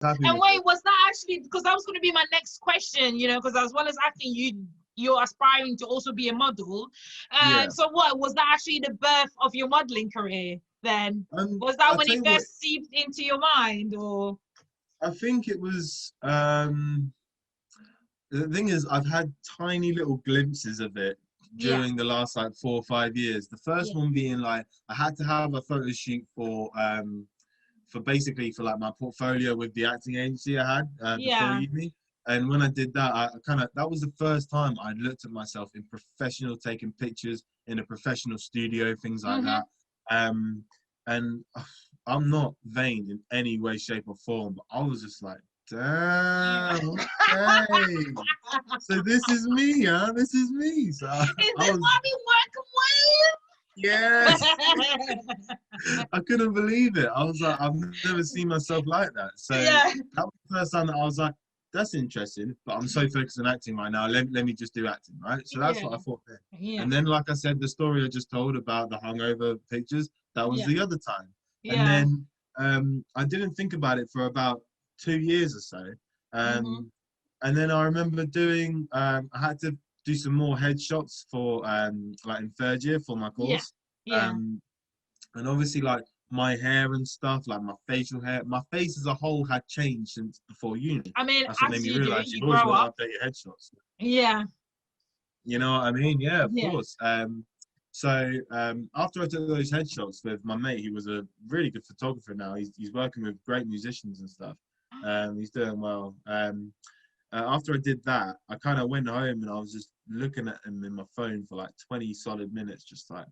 happy And with wait, it. was that actually, because that was going to be my next question, you know, because as well as acting, you're aspiring to also be a model. Yeah. And so what, was that actually the birth of your modeling career then? Was that I'll when tell it you what, first seeped into your mind, or? I think it was, the thing is, I've had tiny little glimpses of it Yeah, during the last like 4 or 5 years. The first yeah, one being like I had to have a photo shoot for basically for like my portfolio with the acting agency I had before yeah. uni. And when I did that, I kind of that was the first time I looked at myself in professional taking pictures in a professional studio, things like Mm-hmm. that. Um, and I'm not vain in any way, shape, or form, but I was just like, damn, okay. So this is me, huh? This is me. So I, Is I this was, what we yes, working I couldn't believe it. I was like, I've never seen myself like that. So with? Yeah, that was the first time that I was like, that's interesting, but I'm so focused on acting right now. Let me just do acting, right? So that's yeah, what I thought then. yeah, And then, like I said, the story I just told about the hungover pictures, that was yeah, the other time. And yeah. then I didn't think about it for about 2 years or so. Mm-hmm. And then I remember doing, I had to do some more headshots for, like in third year for my Yeah, course. yeah. Um, and obviously, like my hair and stuff, like my facial hair, my face as a whole had changed since before uni. I mean, That's what made as me you do, realize you've you always grow got up. to update your headshots. Yeah, You know what I mean? Yeah, of yeah. course. So after I took those headshots with my mate, he was a really good photographer now. He's working with great musicians and stuff. He's doing well. After I did that, I kind of went home and I was just looking at him in my phone for like 20 solid minutes, just like,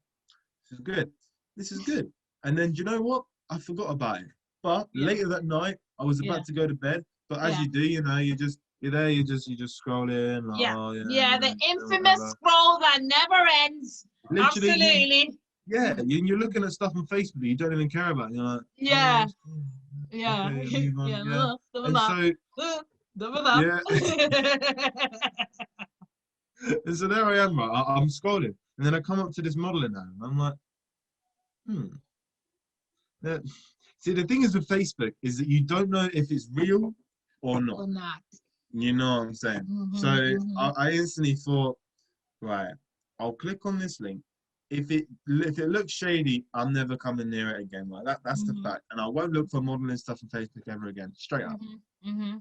this is good. This is good. And then, do you know what? I forgot about it. But Yeah, later that night, I was yeah, about to go to bed. But as yeah, you do, you know, you're there, you just scrolling, like, yeah, oh yeah, yeah. you The know, infamous whatever. scroll that never ends. Literally, Absolutely. yeah, you're looking at stuff on Facebook you don't even care about. You're like, oh, Yeah, that's cool. yeah, Okay, move on, yeah. yeah. Double And that. so, Double that. yeah, and so there I am, right? I'm scrolling, and then I come up to this modeling ad, and I'm like, hmm. Uh, See, the thing is with Facebook is that you don't know if it's real or not. Or not. You know what I'm saying? So Mm-hmm, mm-hmm. I instantly thought, right, I'll click on this link. If it looks shady, I'm never coming near it again. Like that's the Mm-hmm, fact. And I won't look for modeling stuff on Facebook ever again. Straight up. mm-hmm, mm-hmm.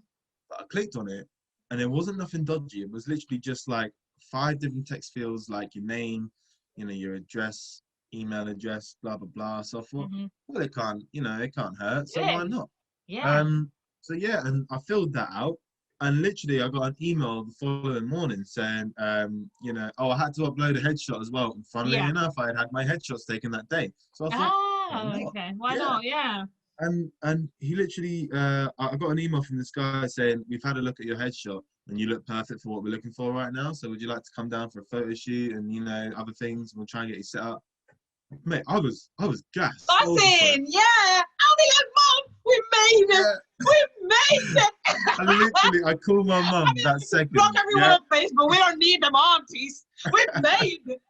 But I clicked on it and there wasn't nothing dodgy. It was literally just like 5 different text fields, like your name, your address, email address, blah blah blah. So I thought, Mm-hmm. well, it can't hurt. So Yeah, why not? yeah. Um, so yeah, and I filled that out, and literally I got an email the following morning saying, oh, I had to upload a headshot as well. And funnily Yeah. enough, I had had my headshots taken that day, so I thought, why Ah, not? okay. Why Yeah. not? Yeah. And he literally, I got an email from this guy saying, we've had a look at your headshot and you look perfect for what we're looking for right now. So would you like to come down for a photo shoot and other things? We'll try and get you set up. Mate, I was gassed. I was just like, Buzzing. Yeah. I'll be like, Mom, we made it. yeah. We made it. And literally, I called my I mum mean, that block second. everyone Yeah, on Facebook. We don't need them aunties. We made it.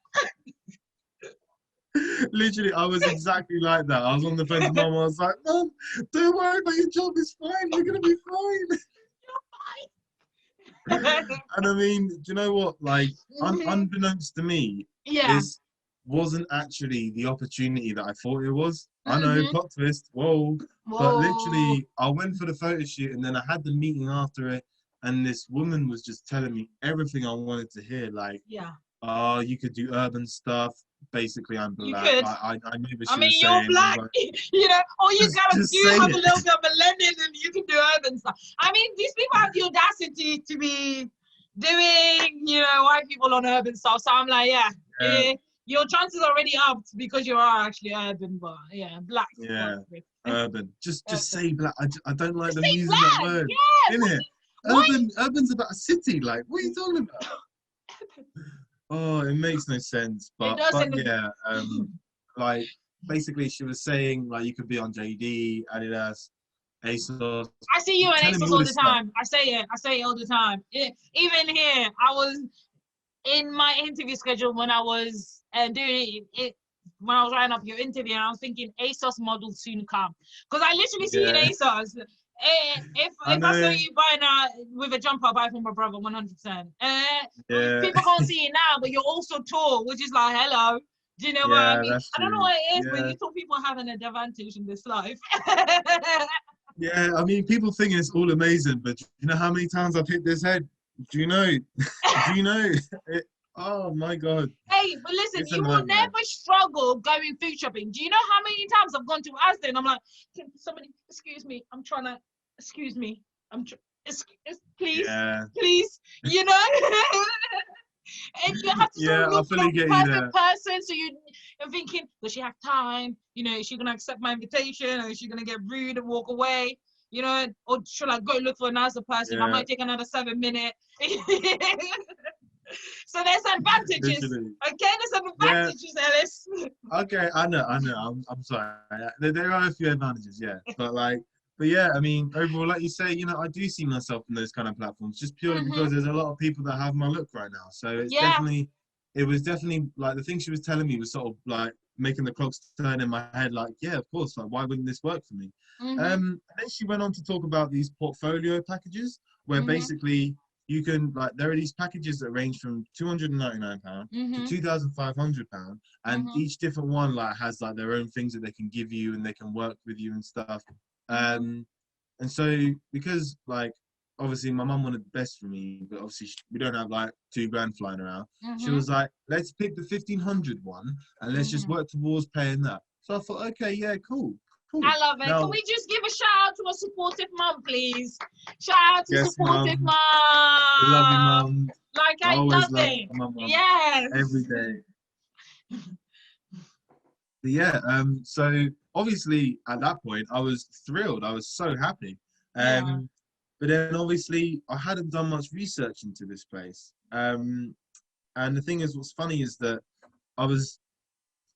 literally, I was exactly like that. I was on the phone to mum. I was like, Mum, don't worry about your job. It's fine. We're gonna be fine. You're fine. And I mean, do you know what? Like, Mhm. unbeknownst to me, Yeah. this wasn't actually the opportunity that I thought it was. I know, Mm-hmm. plot twist. Whoa! But Whoa. literally, I went for the photo shoot, and then I had the meeting after it, and this woman was just telling me everything I wanted to hear. Like, Yeah. oh, you could do urban stuff. Basically, I'm You black. could. I knew what I she mean, was you're saying. I was black, like, all you gotta just do say have a it. little bit of millennium and you can do urban stuff. I mean, these people have the audacity to be doing, white people on urban stuff. So I'm like, yeah, Yeah, your chances are already upped because you are actually urban, but yeah, black. yeah, urban. Just Urban. say black. I don't like Just them say using that black. word. Yeah. In it, Why? urban's about a city. Like, what are you talking about? Oh, it makes no sense. It But doesn't. yeah, like basically she was saying like you could be on JD, Adidas, ASOS, I see you in telling me ASOS all all the this stuff. time. I say it. I say it all the time. Even here, I was in my interview schedule when I was doing it, when I was writing up your interview, and I was thinking ASOS models soon come, because I literally see you in Yeah, ASOS. If I saw you buying with a jumper, I'll buy from my brother 100%. Yeah. People can't see it now, but you're also tall, which is like, hello. Do you know what I Yeah, mean? that's I don't know true. what it is, but Yeah. you talk people having an advantage in this life. Yeah, I mean, people think it's all amazing, but do you know how many times I've hit this head? Do you know? Do you know? It, oh my God. Hey, but listen, It's a you will nightmare. never struggle going food shopping. Do you know how many times I've gone to Asda and I'm like, can somebody excuse me? I'm trying to excuse me. Please, Yeah. please, you know. And you have to sort Yeah, of I look for fully the get you perfect there. person. So you're thinking, does she have time? You know, is she gonna accept my invitation, or is she gonna get rude and walk away? You know, or should I go look for another person? I Yeah, might take another 7 minutes. So there's advantages. literally. Okay, there's Yeah. advantages, Ellis. Okay, I know. I'm sorry. There are a few advantages, yeah. But yeah, I mean, overall, like you say, you know, I do see myself in those kind of platforms just purely Mm-hmm. because there's a lot of people that have my look right now. So Yeah. it was definitely like the thing she was telling me was sort of like making the clogs turn in my head. Like, yeah, of course. Like, why wouldn't this work for me? Mm-hmm. And then she went on to talk about these portfolio packages, where Mm-hmm. basically you can like there are these packages that range from £299 to Mm-hmm. £2,500, and Mm-hmm. each different one like has like their own things that they can give you and they can work with you and stuff. Mm-hmm. And so because like obviously my mum wanted the best for me, but obviously we don't have like 2 grand flying around. She Mm-hmm. was like, let's pick the 1,500 one and let's just Mm-hmm. work towards paying that. So I thought, okay, yeah, cool, cool. I love it. Can Now, we just give a shout out to a supportive mom, please? Shout out to yes, supportive mum, I love you, mom. mum. Like I I always love love it. my mum every Yes. day. But yeah, so obviously at that point I was thrilled. I was so happy. Yeah. But then obviously I hadn't done much research into this place. And the thing is, what's funny is that I was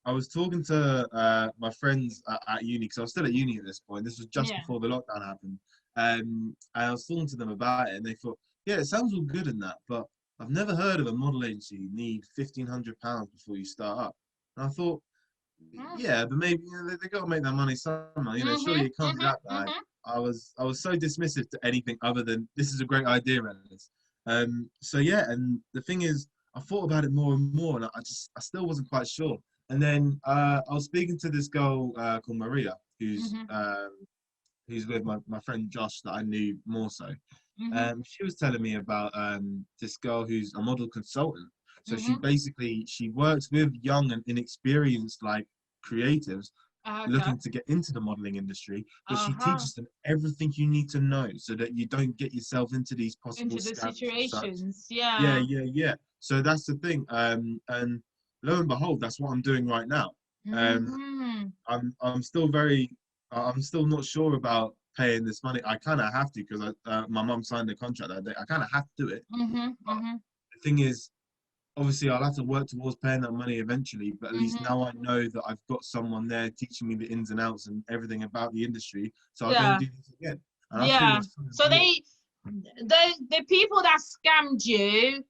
I was talking to my friends at uni because I was still at uni at this point. This was just Yeah. before the lockdown happened. And I was talking to them about it, and they thought, yeah, it sounds all good in that, but I've never heard of a model agency you need £1,500 before you start up. And I thought, yeah, but maybe you know, they got to make that money somehow. You know, surely Mm-hmm. it can't be that Mm-hmm. bad. Mm-hmm. I was so dismissive to anything other than this is a great idea, Alice. So yeah, and the thing is, I thought about it more and more, and I still wasn't quite sure. And then I was speaking to this girl called Maria, Mm-hmm. who's with my friend Josh that I knew more so. Mm-hmm. She was telling me about this girl who's a model consultant. So Mm-hmm. she works with young and inexperienced like creatives Okay. looking to get into the modeling industry, but she Uh-huh. teaches them everything you need to know so that you don't get yourself into these possible Into the scams and such. situations. Yeah, Yeah. yeah, yeah. So that's the thing. And lo and behold, that's what I'm doing right now. Um, Mm-hmm. I'm still very, I'm still not sure about paying this money. I kind of have to because my mum signed a contract that day. I kind of have to do it. Mm-hmm. But Mm-hmm. the thing is, obviously, I'll have to work towards paying that money eventually. But at least Mm-hmm. now I know that I've got someone there teaching me the ins and outs and everything about the industry, so I don't Yeah. do this again. And I think Yeah. that's so So important. the people that scammed you,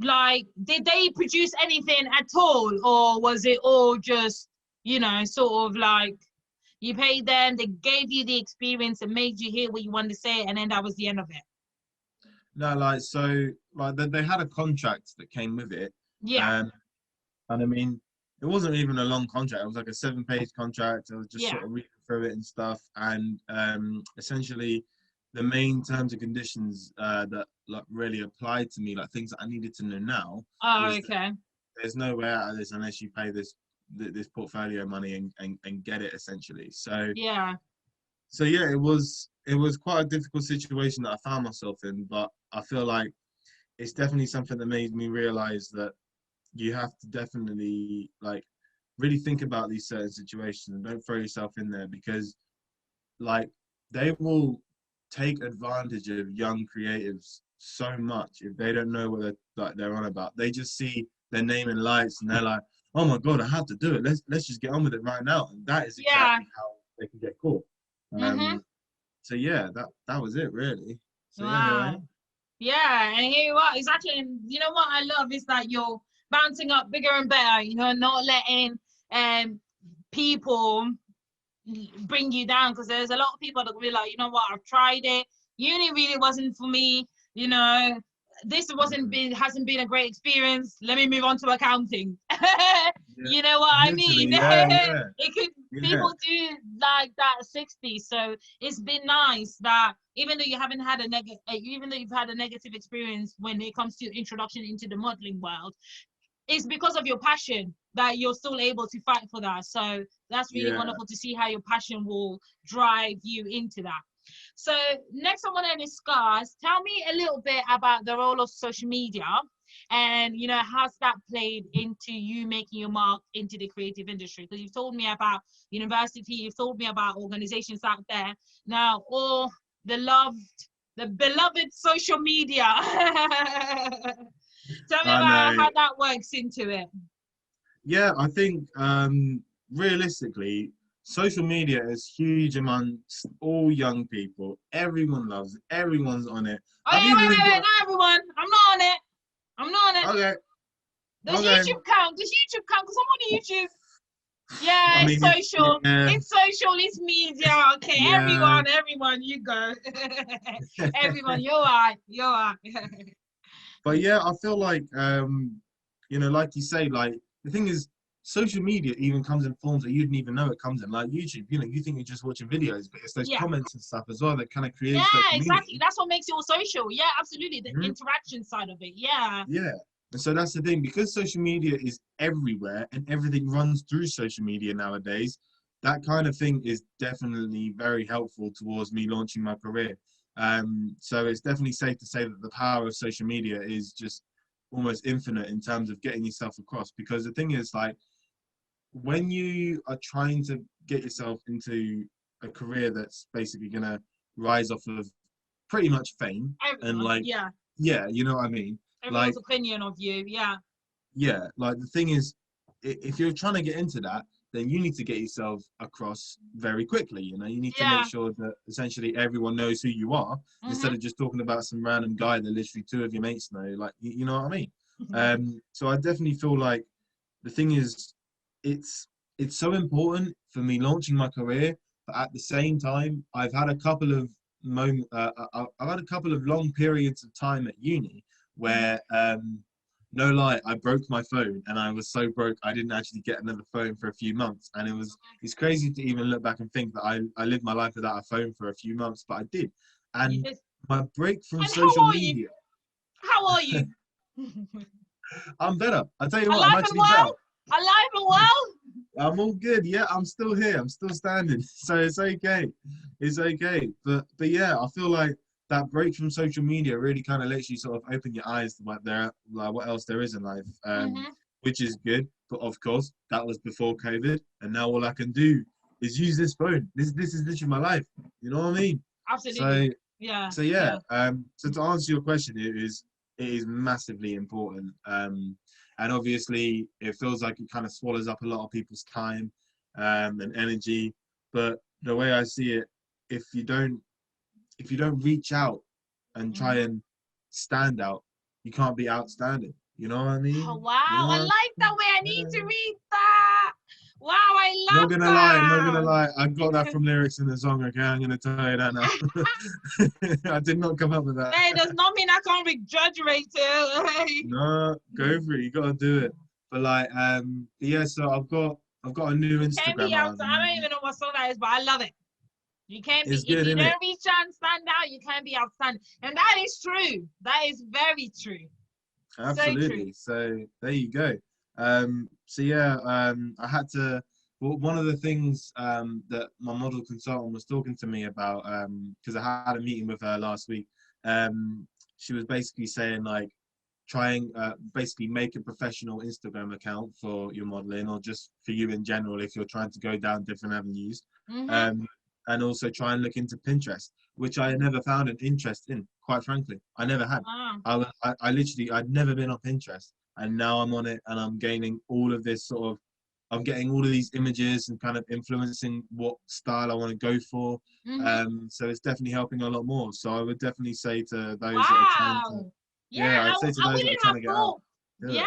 like, did they produce anything at all, or was it all just, you know, sort of like you paid them, they gave you the experience and made you hear what you wanted to say, and then that was the end of it? No, like so, like they had a contract that came with it, Yeah. um, and I mean, it wasn't even a long contract. It was like a 7-page contract. I was just Yeah. sort of reading through it and stuff, and essentially, the main terms and conditions that like really applied to me, like things that I needed to know now, Oh, was that okay. there's no way out of this unless you pay this portfolio money and get it essentially. Yeah. So yeah, it was quite a difficult situation that I found myself in, but I feel like it's definitely something that made me realize that you have to definitely like really think about these certain situations and don't throw yourself in there because like they will take advantage of young creatives so much if they don't know what they're on about. They just see their name in lights and they're like, oh my god, I have to do it. Let's just get on with it right now. And that is Yeah. exactly how they can get caught. Mm-hmm. So yeah, that was it really. So yeah, here I Wow. am. Yeah, and here you are, exactly. And you know what I love is that you're bouncing up bigger and better, you know, not letting people bring you down, because there's a lot of people that will be like, you know what, I've tried it, uni really wasn't for me, you know, this hasn't been a great experience, let me move on to accounting. Yeah. You know what I Literally, mean? yeah, yeah, It could, yeah, people do like that at 60. So it's been nice that even though you haven't had even though you've had a negative experience when it comes to introduction into the modeling world, it's because of your passion that you're still able to fight for that. So that's really yeah. wonderful to see how your passion will drive you into that. So next I want to discuss, tell me a little bit about the role of social media, and you know, how's that played into you making your mark into the creative industry? Because you've told me about university, you've told me about organizations out there. Now, all the beloved social media. Tell me I about know. how that works into it. Yeah, I think realistically, social media is huge amongst all young people. Everyone loves it. Everyone's on it. Oh, I've yeah, even wait, got not everyone. I'm not on it. I'm not on it. okay, Does okay. YouTube count? Does YouTube count? Because I'm on YouTube. I Yeah, it's mean, social. yeah, It's social. It's media. Okay, yeah. everyone, you go. Everyone, you're right. You're right. But yeah, I feel like like you say, like the thing is, social media even comes in forms that you didn't even know it comes in. Like YouTube, you think you're just watching videos, but it's those Yeah. comments and stuff as well that kind of creates that Yeah, exactly. community. That's what makes it all social. Yeah, absolutely. The Mhm. interaction side of it. Yeah. Yeah. And so that's the thing, because social media is everywhere and everything runs through social media nowadays, that kind of thing is definitely very helpful towards me launching my career. So it's definitely safe to say that the power of social media is just almost infinite in terms of getting yourself across. Because the thing is, like, when you are trying to get yourself into a career that's basically going to rise off of pretty much fame and Everyone. like, Yeah. yeah, you know what I mean? Everyone's Like, opinion of you. Yeah. yeah, like the thing is, if you're trying to get into that, then you need to get yourself across very quickly. You need to make Yeah. sure that essentially everyone knows who you are, instead Mm-hmm. of just talking about some random guy that literally two of your mates know. Like, you know what I mean? So I definitely feel like the thing is, it's it's so important for me launching my career, but at the same time, I've had a couple of I've had a couple of long periods of time at uni Mm-hmm. where no lie, I broke my phone, and I was so broke I didn't actually get another phone for a few months. And it's crazy to even look back and think that I lived my life without a phone for a few months, but I did. You And just, my break from and how social are you? media, How are you? I'm better. I tell you what, I'm Alive and actually better. well? Alive and well? I'm all good. Yeah, I'm still here. I'm still standing. So it's okay. It's okay. But yeah, I feel like that break from social media really kind of lets you sort of open your eyes to what else there is in life, Mm-hmm. which is good. But of course, that was before COVID, and now all I can do is use this phone. This is literally my life. You know what I mean? Absolutely. So Yeah. so yeah. Yeah. So to answer your question, it is massively important. And obviously it feels like it kind of swallows up a lot of people's time and energy. But the way I see it, if you don't reach out and try Mm-hmm. and stand out, you can't be outstanding. You know what I Oh, mean? wow. You know I what I like that way. I need mean? to read that. Wow, I Not love gonna lie, not gonna that. lie. I got that from lyrics in the song. Okay, I'm gonna tell you that now. I did not come up with that. Hey, does not mean I can't be judge rated. No, go for it. You gotta do it. But like, but yeah. So I've got a new You can't be Instagram out at the outside. I don't moment. even know what song that is, but I love it. You can't be, It's if good, you isn't it? don't reach out and stand out, you can't be outstanding. And that is true. That is very true. So true. Absolutely. So there you go. So yeah, I had to. Well, one of the things that my model consultant was talking to me about, because I had a meeting with her last week. She was basically saying like, try and basically make a professional Instagram account for your modeling, or just for you in general if you're trying to go down different avenues. Mm-hmm. Um, and also try and look into Pinterest, which I had never found an interest in, quite frankly. I never had. Wow. I literally, I'd never been on Pinterest, and now I'm on it, and I'm gaining all of this sort of, I'm getting all of these images and kind of influencing what style I want to go for. Mm-hmm. So it's definitely helping a lot more. So I would definitely say to those that are trying to, Wow. Yeah, yeah, I'd say to I those that wouldn't are trying have to get out, thought. do Yeah, it.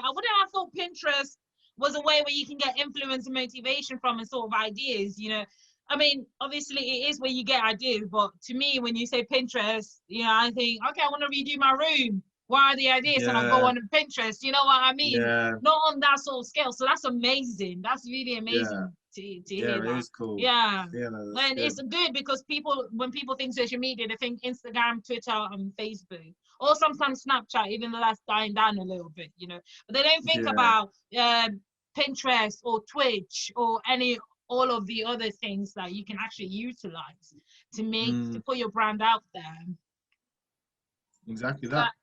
I wouldn't have thought Pinterest was a way where you can get influence and motivation from, and sort of ideas, you know. I mean, obviously it is where you get ideas, but to me, when you say Pinterest, you know, I think, okay, I want to redo my room. What are the ideas? And I go Yeah, on Pinterest, you know what I mean? yeah, Not on that sort of scale. So that's amazing. That's really yeah, amazing to yeah. hear It that. is cool. Yeah. Yeah, no, that's And good. it's good because people, when people think social media, they think Instagram, Twitter, and Facebook, or sometimes Snapchat, even though that's dying down a little bit, you know. But they don't think Yeah. about Pinterest or Twitch or all of the other things that you can actually utilize to Mm, put your brand out there. exactly that.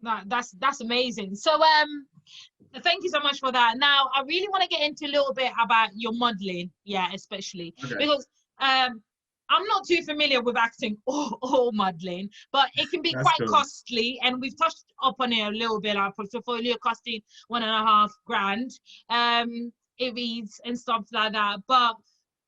That, that's amazing. So thank you so much for that. Now I really want to get into a little bit about your modeling, yeah, especially Okay, because I'm not too familiar with acting or modeling, but it can be that's quite cool. costly, and we've touched upon it a little bit. Our portfolio costing 1.5 grand, it reads and stuff like that. But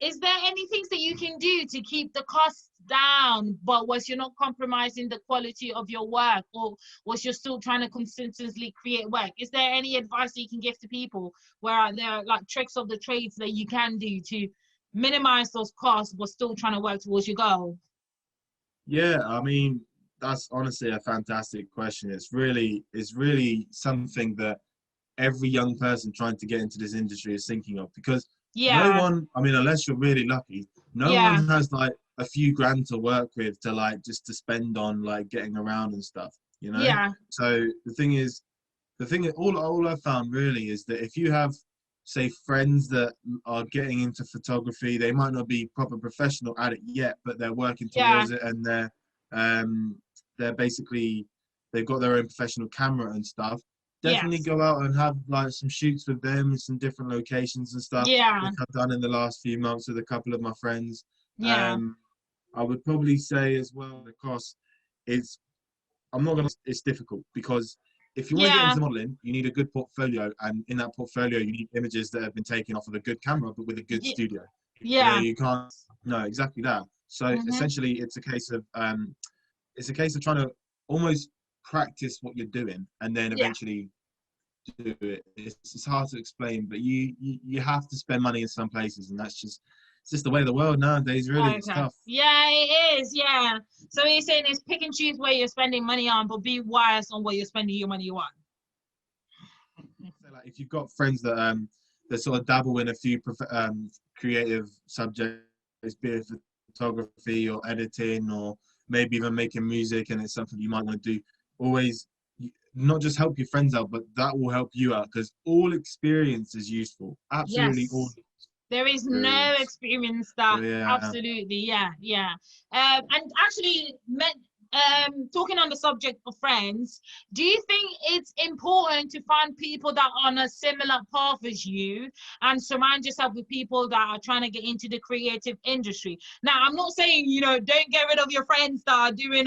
is there any things that you can do to keep the costs down, but was you're not compromising the quality of your work, or was you're still trying to consistently create work? Is there any advice that you can give to people where there are like tricks of the trades that you can do to minimize those costs but still trying to work towards your goal? Yeah, I mean, that's honestly a fantastic question. It's really something that every young person trying to get into this industry is thinking of, because no Yeah, one, I mean, unless you're really lucky, no yeah, one has like a few grand to work with to like just to spend on like getting around and stuff, you know? yeah, So all I found really is that if you have, say, friends that are getting into photography, they might not be proper professional at it yet, but they're working yeah, towards it, and um they're basically, they've got their own professional camera and stuff. Definitely yes, go out and have like some shoots with them in some different locations and stuff, yeah, which I've done in the last few months with a couple of my friends. yeah, um I would probably say as well the cost is, I'm not gonna. It's difficult because if you want to get yeah, into modeling, you need a good portfolio, and in that portfolio, you need images that have been taken off of a good camera, but with a good studio. You know, yeah. you can't. No, exactly that. So Mm-hmm. essentially, it's a case of trying to almost practice what you're doing, and then Yeah. eventually do it. It's hard to explain, but you have to spend money in some places, and that's just, it's just the way of the world nowadays. Really, it's Okay. tough. Yeah, it is. Yeah. So you're saying it's pick and choose where you're spending money on, but be wise on what you're spending your money on. So like if you've got friends that sort of dabble in a few creative subjects, be it photography or editing or maybe even making music, and it's something you might want to do, always not just help your friends out, but that will help you out, because all experience is useful. Absolutely all Yes. There is no experience. experience So that yeah, absolutely, yeah, yeah. And actually, talking on the subject of friends, do you think it's important to find people that are on a similar path as you and surround yourself with people that are trying to get into the creative industry? Now, I'm not saying, you know, don't get rid of your friends that are doing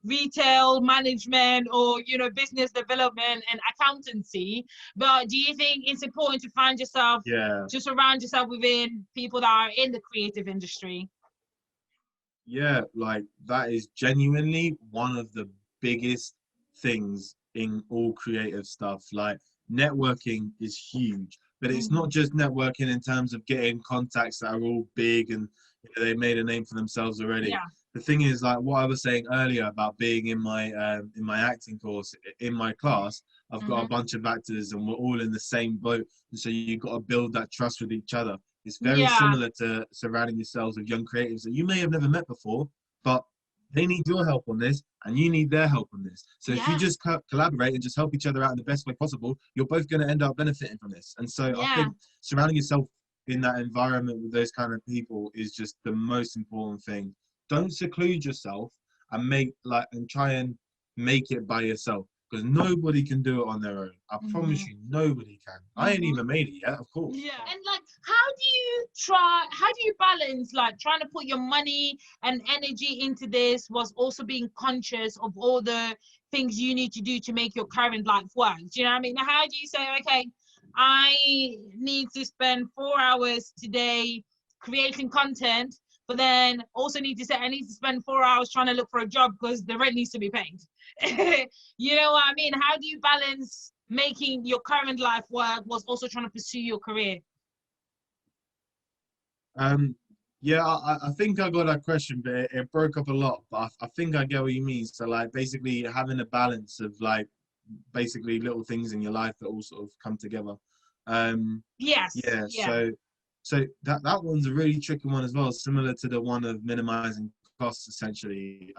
retail management or, you know, business development and accountancy, but do you think it's important to find yourself, yeah, to surround yourself within people that are in the creative industry? yeah. Like that is genuinely one of the biggest things in all creative stuff. Like networking is huge, but it's not Mhm. just networking in terms of getting contacts that are all big and they made a name for themselves already. Yeah. The thing is, like what I was saying earlier about being in my acting course, in my class, I've got a Hmm. bunch of actors and we're all in the same boat. And so you've got to build that trust with each other. It's very Yeah. similar to surrounding yourselves with young creatives that you may have never met before, but they need your help on this and you need their help on this. So if you Yeah. just collaborate and just help each other out in the best way possible, you're both going to end up benefiting from this. And so I Yeah. think surrounding yourself in that environment with those kind of people is just the most important thing. Don't seclude yourself and try and make it by yourself, because nobody can do it on their own. I promise Hmm. you, nobody can. I ain't Hmm. even made it yet, of course. Yeah. And like, how do you balance like trying to put your money and energy into this was also being conscious of all the things you need to do to make your current life work? Do you know what I mean? Now, how do you say, okay, I need to spend 4 hours today creating content, but then also need to say I need to spend 4 hours trying to look for a job because the rent needs to be paid. You know what I mean? How do you balance making your current life work was also trying to pursue your career? Yeah, I think I got that question, but it broke up a lot. But I think I get what you mean. So like basically having a balance of like basically little things in your life that all sort of come together. Yes, Yeah, yeah, so that one's a really tricky one as well, similar to the one of minimizing costs essentially.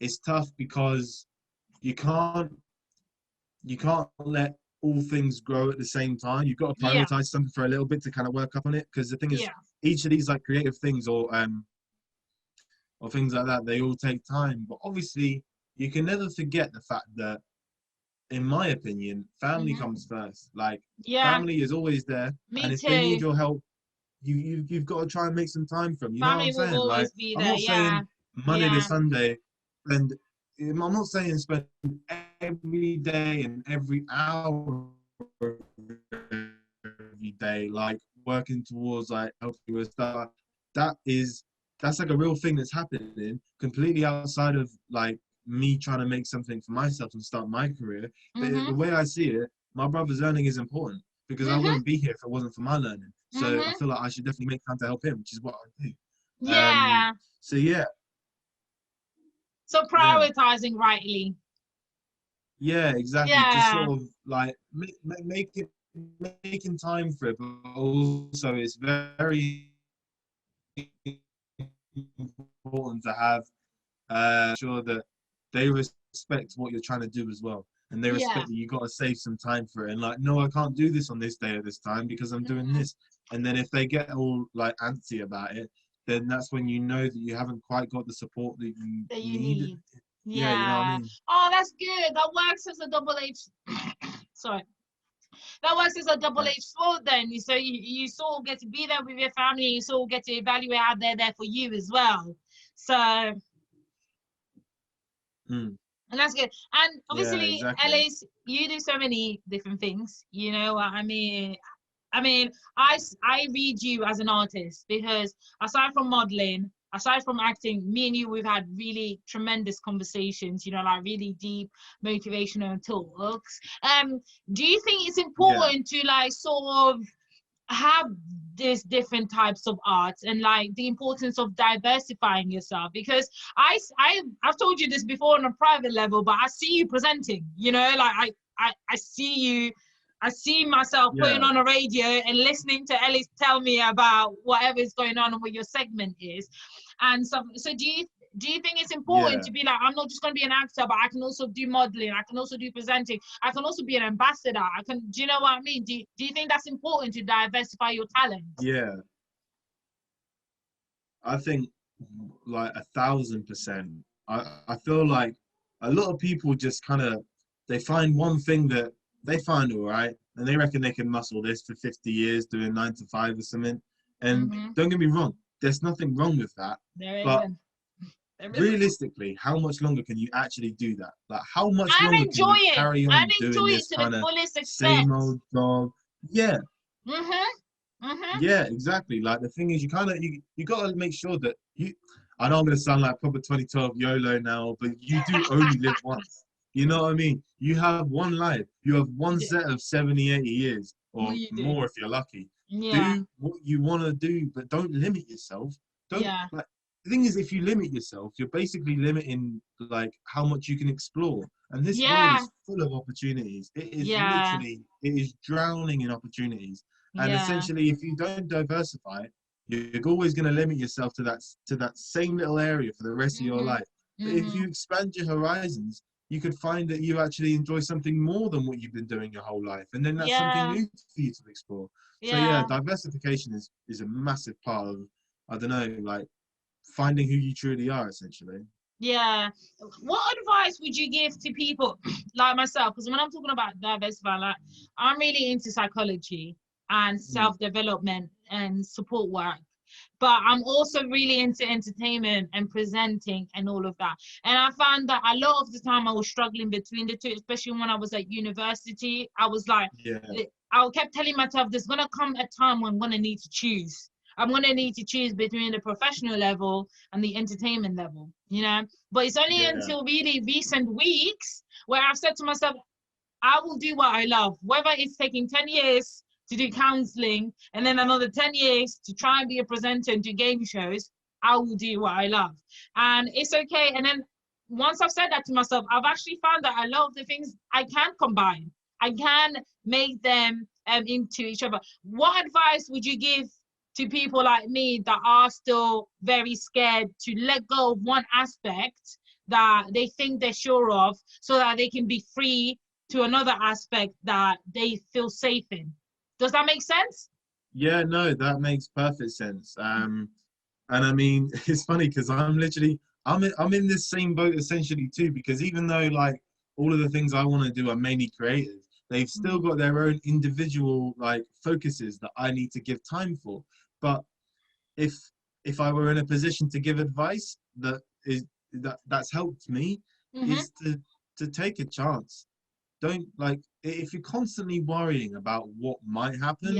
It's tough because you can't you can't let all things grow at the same time. You've got to yeah, prioritize something for a little bit to kind of work up on it. Because the thing is, yeah. each of these like creative things or things like that, they all take time. But obviously, you can never forget the fact that, in my opinion, family Hmm. comes first. Like Yeah, family is always there, me and if they need too. your help, you've got to try and make some time for them. You know what Family I'm will saying? Like always be I'm there. not Yeah, saying Monday to yeah. Sunday, and I'm not saying spend every day and every hour of every day like working towards like helping with stuff. That is that's like a real thing that's happening completely outside of like me trying to make something for myself and start my career. But Mhm, the way I see it, my brother's learning is important because I mhm, wouldn't be here if it wasn't for my learning. So I mhm. feel like I should definitely make time to help him, which is what I do. Um, Yeah. so yeah, So yeah, prioritizing rightly. yeah, exactly. Just Yeah. sort of like making time for it, but also it's very important to have sure that they respect what you're trying to do as well. And they Yeah. respect that you got to save some time for it. And like, no, I can't do this on this day or this time because I'm doing Mhm. this. And then if they get all like antsy about it, then that's when you know that you haven't quite got the support that you That you need. need. Yeah, you know what I Yeah. mean? Oh, that's good. That works as a double-edged. Sorry. That works as a Yeah. double-edged sword then. So you sort of get to be there with your family. You sort of get to evaluate how they're there for you as well. So, Mm. and that's good. And Yeah, obviously, exactly. Ellis, you do so many different things. You know what I mean? I read you as an artist because aside from modeling, aside from acting, me and you, we've had really tremendous conversations, you know, like really deep motivational talks. Do you think it's Yeah. important to like sort of have these different types of arts and like the importance of diversifying yourself? Because I've told you this before on a private level, but I see you presenting, you know, like I see you, I see myself putting Yeah. on a radio and listening to Ellis tell me about whatever is going on and what your segment is. And so do you think it's important Yeah. to be like, I'm not just going to be an actor, but I can also do modeling, I can also do presenting, I can also be an ambassador, I can, do you know what I mean? Do you think that's important to diversify your talent? Yeah. I think like 1,000%. I feel like a lot of people just kind of they find one thing that they find all right, and they reckon they can muscle this for 50 years doing 9 to 5 or something. And Mm-hmm. don't get me wrong, there's nothing wrong with that. There But isn't. There isn't. realistically, how much longer can you actually do that? Like, how much And longer can enjoy you it. carry And on doing enjoy it this to the kind of fullest extent. same old job? Yeah, Mm-hmm. Mm-hmm. yeah, exactly. Like the thing is, you kind of you got to make sure that you. I know I'm gonna sound like proper 2012 YOLO now, but you do only live once. You know what I mean? You have one life. You have You one do. set of 70, 80 years, or You do. more if you're lucky. Yeah. Do what you want to do, but don't limit yourself. Don't Yeah. like the thing is, if you limit yourself, you're basically limiting like how much you can explore. And this world Yeah. is full of opportunities. It is Yeah. literally, it is drowning in opportunities. And Yeah. essentially, if you don't diversify, you're always going to limit yourself to that same little area for the rest of your Mm-hmm. life. But if Mm-hmm. you expand your horizons, you could find that you actually enjoy something more than what you've been doing your whole life, and then that's something Yeah. new for you to explore. So yeah, Yeah. diversification is a massive part of, I don't know, like finding who you truly are, essentially. Yeah. What advice would you give to people like myself? Because when I'm talking about diversifying, like I'm really into psychology and Mm. self-development and support work. But I'm also really into entertainment and presenting and all of that. And I found that a lot of the time I was struggling between the two, especially when I was at university. I was like, Yeah, I kept telling myself, there's gonna come a time when I'm gonna need to choose. I'm gonna need to choose between the professional level and the entertainment level, you know. But it's only yeah, until really recent weeks where I've said to myself, I will do what I love, whether it's taking 10 years to do counseling and then another 10 years to try and be a presenter and do game shows. I will do what I love, and it's okay. And then once I've said that to myself, I've actually found that a lot of the things I can combine. I can make them into each other. What advice would you give to people like me that are still very scared to let go of one aspect that they think they're sure of, so that they can be free to another aspect that they feel safe in? Does that make sense? Yeah, no, that makes perfect sense. And I mean, it's funny because I'm in this same boat essentially too, because even though like all of the things I want to do are mainly creative, they've still got their own individual like focuses that I need to give time for. But if I were in a position to give advice that's helped me, is to take a chance. Don't like, if you're constantly worrying about what might happen,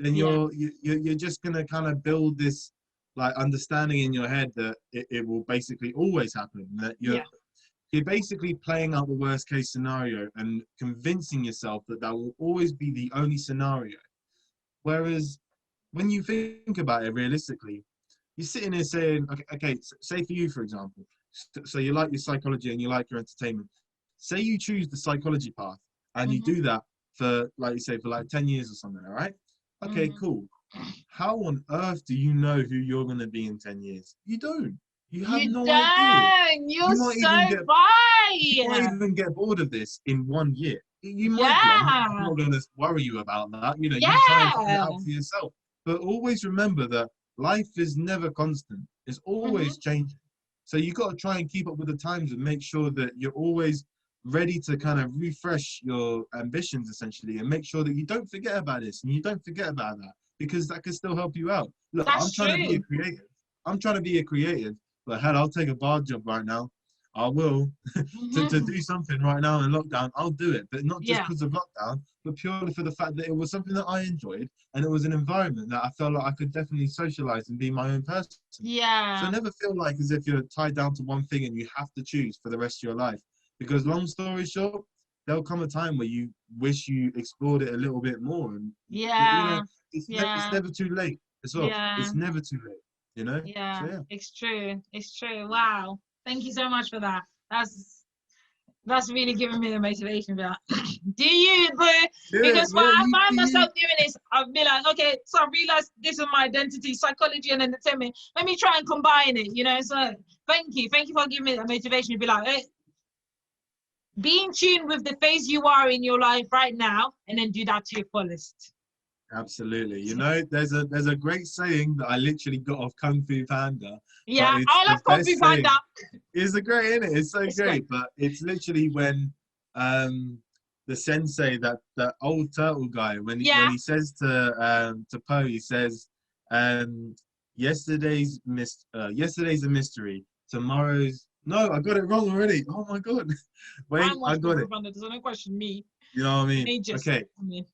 then you're just gonna kind of build this like understanding in your head that it will basically always happen, that you're basically playing out the worst case scenario and convincing yourself that that will always be the only scenario. Whereas when you think about it realistically, you're sitting here saying, okay, say for you, for example, so you like your psychology and you like your entertainment. Say you choose the psychology path and you do that for, like you say, for like 10 years or something, all right? Okay, cool. How on earth do you know who you're going to be in 10 years? You don't. You have no idea. You're so right. You might even get bored of this in 1 year. You might be. I'm not going to worry you about that. You know, you try and figure it out for yourself. But always remember that life is never constant. It's always changing. So you got to try and keep up with the times and make sure that you're always ready to kind of refresh your ambitions, essentially, and make sure that you don't forget about this and you don't forget about that, because that can still help you out. Look, I'm trying to be a creative. I'm trying to be a creative, but hell, I'll take a bar job right now. I will. to do something right now in lockdown, I'll do it. But not just because of lockdown, but purely for the fact that it was something that I enjoyed and it was an environment that I felt like I could definitely socialize and be my own person. So never feel like as if you're tied down to one thing and you have to choose for the rest of your life. Because long story short, there'll come a time where you wish you explored it a little bit more. And you know, it's never too late as well. It's never too late, you know? Yeah, so, it's true. It's true. Wow. Thank you so much for that. That's really giving me the motivation for that. Do you, but because what I find myself doing is I'll be like, okay, so I realized this is my identity, psychology and entertainment. Let me try and combine it, you know. So thank you for giving me that motivation to be like, hey, be in tune with the phase you are in your life right now, and then do that to your fullest. Absolutely. You know, there's a great saying that I literally got off Kung Fu Panda. Yeah, I love Kung Fu Panda. It's great, isn't it? It's so great. But it's literally when the sensei, that old turtle guy, when he says to Poe, he says, yesterday's a mystery. Tomorrow's I got it wrong already. Oh my god. Wait, I got it. There's no question me. You know what I mean? Okay.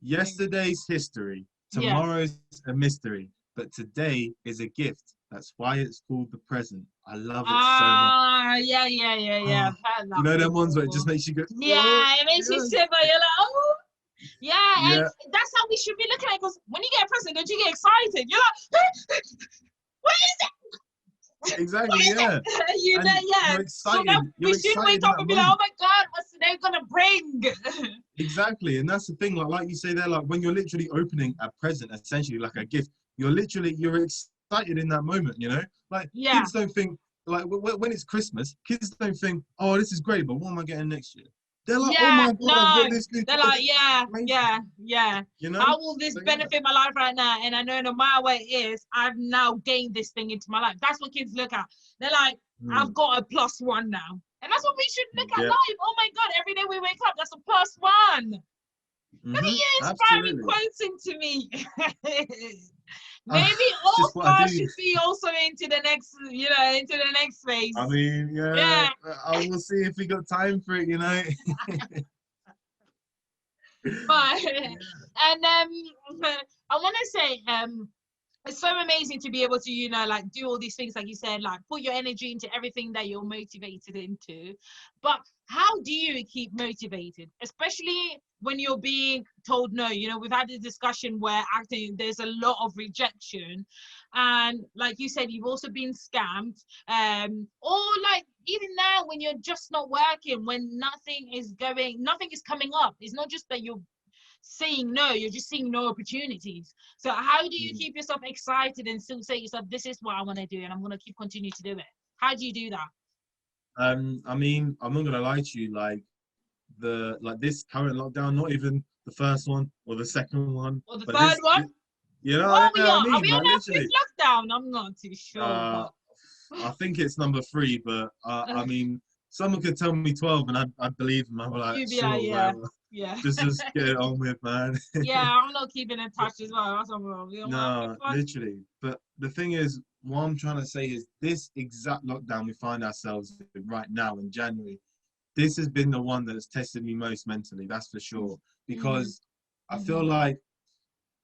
Yesterday's history. Tomorrow's a mystery. But today is a gift. That's why it's called the present. I love it so much. Yeah. You know them ones where it just makes you go. Yeah, it makes you shiver. You're like, oh. Yeah, and that's how we should be looking at it. Because when you get a present, don't you get excited? You're like, what is it? Exactly, yeah. You're excited. So we should wake up and be like, oh my god, what's today gonna bring? Exactly, and that's the thing, like you say there, like when you're literally opening a present, essentially like a gift, you're excited in that moment, you know? Like kids don't think, like when it's Christmas, kids don't think, oh, this is great, but what am I getting next year? They're like, oh my god, I've got this good. They're like, yeah. You know? How will this benefit my life right now? And I know no matter what it is, I've now gained this thing into my life. That's what kids look at. They're like, I've got a +1 now. And that's what we should look at life. Oh my god, every day we wake up, that's a +1. Look at you inspiring quotes into me. Maybe Oscar should be also into the next phase. I mean, yeah. I will see if we got time for it, you know. But and I want to say it's so amazing to be able to, you know, like do all these things, like you said, like put your energy into everything that you're motivated into. But how do you keep motivated, especially when you're being told no? You know, we've had a discussion where acting, there's a lot of rejection, and like you said, you've also been scammed, or like even now when you're just not working, when nothing is coming up. It's not just that you're saying no, you're just seeing no opportunities. So how do you keep yourself excited and still say to yourself, this is what I want to do and I'm going to keep continue to do it? How do you do that? I mean, I'm not gonna lie to you, like this current lockdown, not even the first one or the second one, Or the but third this, one? you know What are what we I on? Are we mean? Like on our literally, fifth lockdown? I'm not too sure, uh, but I think it's number 3, but I mean, someone could tell me 12, and I'd believe them. I'd be like, you'd be like, sure, yeah, whatever. yeah. Just get it on with, man. Yeah, I'm not keeping in touch as well. That's what we're on our No, fifth one. literally. But the thing is, what I'm trying to say is this exact lockdown we find ourselves in right now in January, this has been the one that's tested me most mentally, that's for sure. Mm-hmm. Because I Mm-hmm. feel like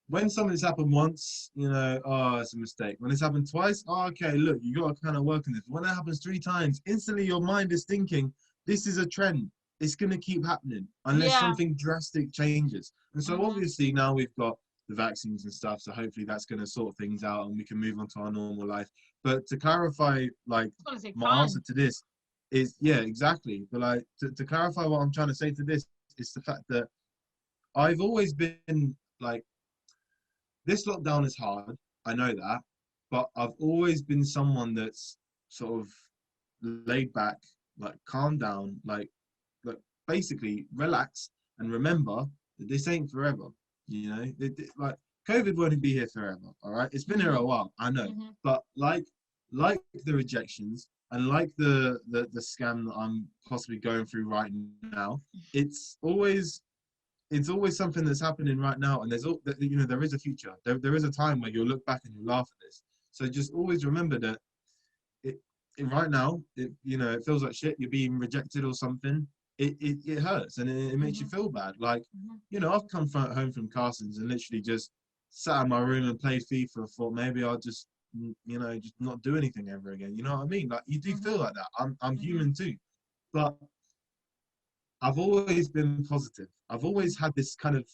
when something's happened once, you know, oh, it's a mistake. When it's happened twice, oh, okay, look, you got to kind of work on this. When it happens 3 times, instantly your mind is thinking, this is a trend. It's going to keep happening unless Yeah. something drastic changes. And so Mm-hmm. obviously now we've got the vaccines and stuff. So hopefully that's going to sort things out and we can move on to our normal life. But to clarify, like, It's gonna take my answer time. to this is, yeah, exactly. But like, to clarify what I'm trying to say to this is the fact that I've always been like, this lockdown is hard, I know that, but I've always been someone that's sort of laid back, like calm down, like basically relax and remember that this ain't forever. You know, like COVID won't be here forever. All right, it's been here Mm-hmm. a while, I know, Mm-hmm. but like the rejections and like the scam that I'm possibly going through right now, it's always something that's happening right now, and you know, there is a future. There is a time where you'll look back and you'll laugh at this. So just always remember that right now, you know, it feels like shit. You're being rejected or something. It hurts and it makes you Mm-hmm. feel bad. Like, Mm-hmm. you know, I've come home from Carson's and literally just sat in my room and played FIFA. Thought maybe I'll just, you know, just not do anything ever again. You know what I mean? Like, you do Mm-hmm. feel like that. I'm Mm-hmm. human too, but I've always been positive. I've always had this kind of,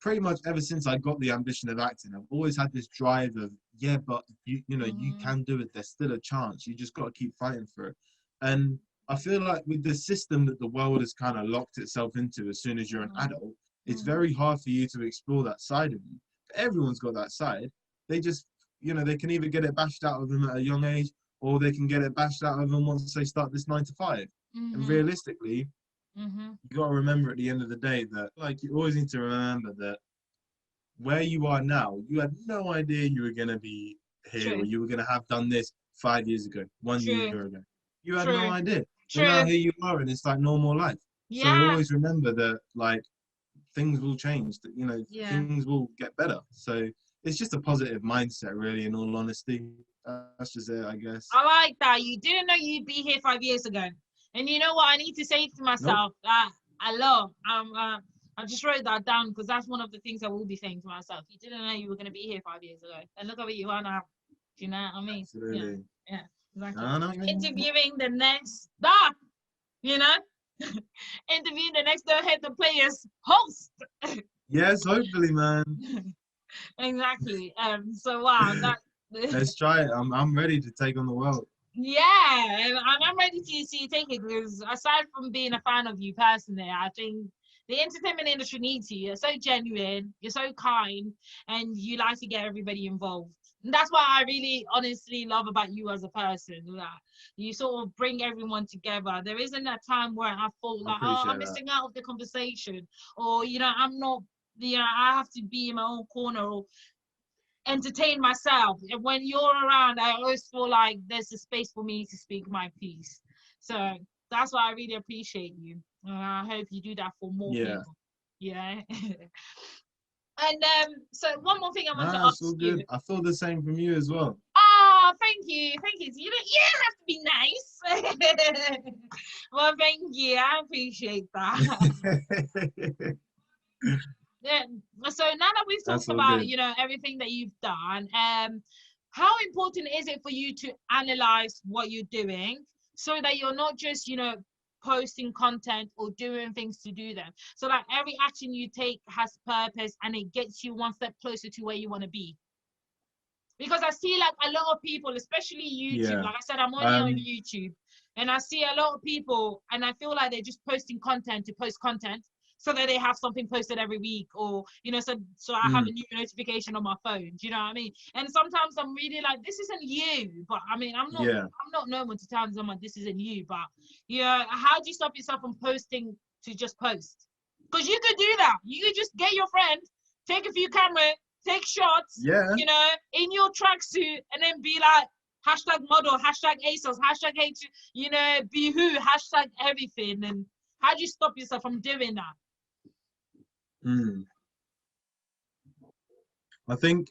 pretty much ever since I got the ambition of acting, I've always had this drive of, yeah, but you know, you Mm-hmm. can do it. There's still a chance. You just got to keep fighting for it. And I feel like with the system that the world has kind of locked itself into as soon as you're an adult, it's Mm-hmm. very hard for you to explore that side of you. Everyone's got that side. They just, you know, they can either get it bashed out of them at a young age or they can get it bashed out of them once they start this 9 to 5. And Mm-hmm. realistically, Mm-hmm. you got to remember at the end of the day that, like, you always need to remember that where you are now, you had no idea you were going to be here or True. you were going to have done this 5 years ago, one True. year ago. You had no True. idea. But now True. here you are, and it's like normal life. So Yeah. always remember that, like, things will change, that, you know, Yeah. things will get better. So it's just a positive mindset, really, in all honesty. That's just it, I guess. I like that. You didn't know you'd be here 5 years ago. And you know what? I need to say to Nope. myself that I love. I just wrote that down because that's one of the things I will be saying to myself. You didn't know you were going to be here 5 years ago. And look at where you are now. Do you know what I mean? Yeah. Absolutely. Yeah. Exactly. I know what you mean. Interviewing the next star, you know? Interviewing the next Don't Hate the Players host. Yes, hopefully, man. Exactly. So wow, that Let's try it. I'm ready to take on the world. yeah, and I'm ready to see you take it because aside from being a fan of you personally, I think the entertainment industry needs you. You're so genuine, you're so kind, and you like to get everybody involved. And that's what I really honestly love about you as a person, that you sort of bring everyone together. There isn't a time where I felt I like, oh, I'm appreciate that. missing out of the conversation, or you know, I'm not, you know, I have to be in my own corner, or entertain myself. And when you're around, I always feel like there's a space for me to speak my piece. So that's why I really appreciate you. And I hope you do that for more Yeah. people. Yeah. And so one more thing I want to Nah, it's all ask you. good. I feel the same from you as well. Oh, thank you. Thank you. You don't have to be nice. Well, thank you. I appreciate that. Yeah. So now that we've That's talked all about, good. everything that you've done, how important is it for you to analyze what you're doing so that you're not just, posting content or doing things to do them? So that every action you take has purpose and it gets you one step closer to where you want to be. Because I see like a lot of people, especially YouTube, Yeah. like I said, I'm only on YouTube, and I see a lot of people and I feel like they're just posting content to post content so that they have something posted every week, or so I have a new notification on my phone. Do you know what I mean? And sometimes I'm really like, this isn't you. But I mean, Yeah. I'm not known to tell someone this isn't you. But how do you stop yourself from posting to just post? Because you could do that. You could just get your friend, take a few cameras, take shots, Yeah. in your tracksuit, and then be like, hashtag model, hashtag ASOS, hashtag be who, hashtag everything. And how do you stop yourself from doing that? I think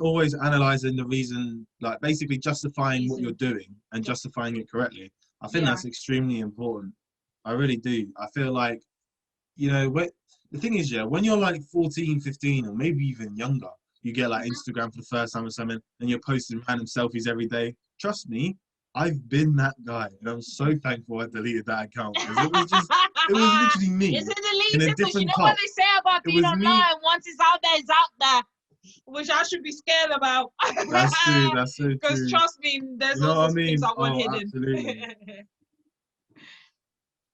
always analyzing the reason, like basically justifying what you're doing and justifying it correctly. I think that's extremely important. I really do. I feel like, the thing is, when you're like 14, 15, or maybe even younger, you get like Instagram for the first time or something, and you're posting random selfies every day. Trust me, I've been that guy, and I'm so thankful I deleted that account, because it was literally me It's in a deleted because you different know top. what they say about It being was me. online. Once it's out there, it's out there. Which I should be scared about. That's true. That's so Because true. trust me, there's You know what I always things mean? I want Oh, hidden. absolutely.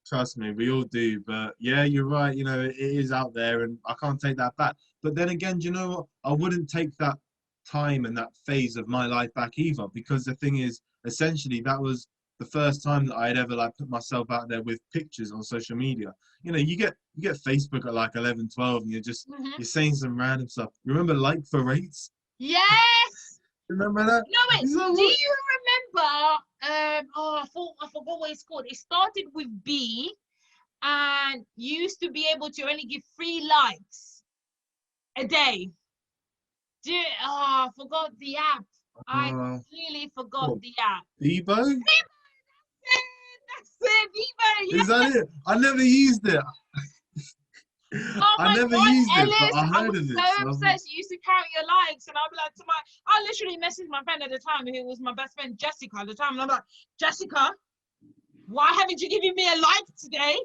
Trust me, we all do. But yeah, you're right. It is out there, and I can't take that back. But then again, do you know what? I wouldn't take that time and that phase of my life back either, because the thing is, essentially, that was the first time that I had ever like put myself out there with pictures on social media. You get Facebook at like 11, 12, and you're saying some random stuff. You remember like for rates? Yes. Remember that? No, wait. Do you remember? I forgot what it's called. It started with B, and you used to be able to only give 3 likes a day. I forgot the app. I completely forgot the app. Bebo? That's it, Bebo. Is that it? I never used it. Oh I my never God, used it, but Ellis, I I heard was of it. so obsessed. You used to count your likes, and I'll be like, I literally messaged my friend at the time, who was my best friend, Jessica, at the time, and I'm like, Jessica, why haven't you given me a like today?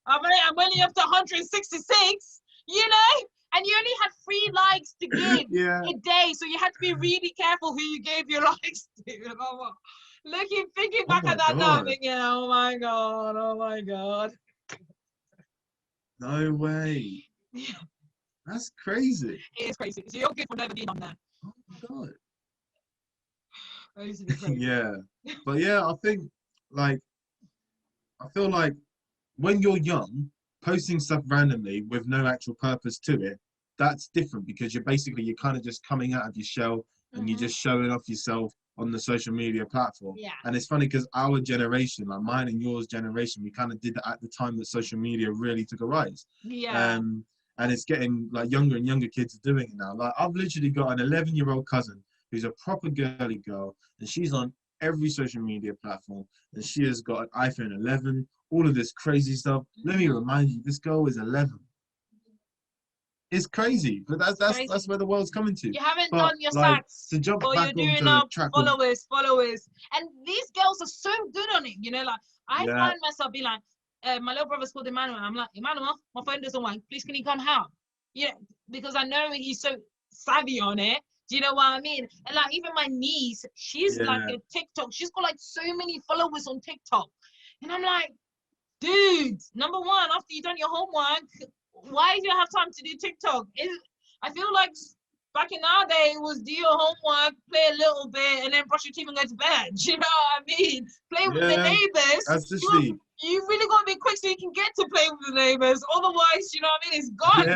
I'm only up to 166, and you only had 3 likes to give a day, so you had to be really careful who you gave your likes to. Thinking back at that now, I'm thinking, oh my God. No way. That's crazy. It is crazy. So you're good for never being on there. Oh my God. Crazy. Yeah. But yeah, I feel like when you're young, posting stuff randomly with no actual purpose to it, that's different, because you're kind of just coming out of your shell, and you're just showing off yourself on the social media platform. Yeah. And it's funny because our generation, like mine and yours generation, we kind of did that at the time that social media really took a rise. Yeah. And it's getting like younger and younger kids are doing it now. Like I've literally got an 11-year-old cousin who's a proper girly girl, and she's on every social media platform, and she has got an iPhone 11, all of this crazy stuff. Let me remind you, this girl is 11. It's crazy, but that's where the world's coming to. You haven't done your stats, to jump or back you're doing onto up track followers, and these girls are so good on it. Like I find myself being like, my little brother's called Emmanuel. I'm like, Emmanuel, my phone doesn't work. Please, can you come help? Because I know he's so savvy on it. Do you know what I mean? And like even my niece, she's like a TikTok. She's got like so many followers on TikTok, and I'm like, dude, number one, after you've done your homework, why do you have time to do TikTok? I feel like back in our day, it was do your homework, play a little bit, and then brush your teeth and go to bed. Do you know what I mean? Play with the neighbors. That's the sleep. You really got to be quick so you can get to play with the neighbors. Otherwise, you know what I mean? It's gone.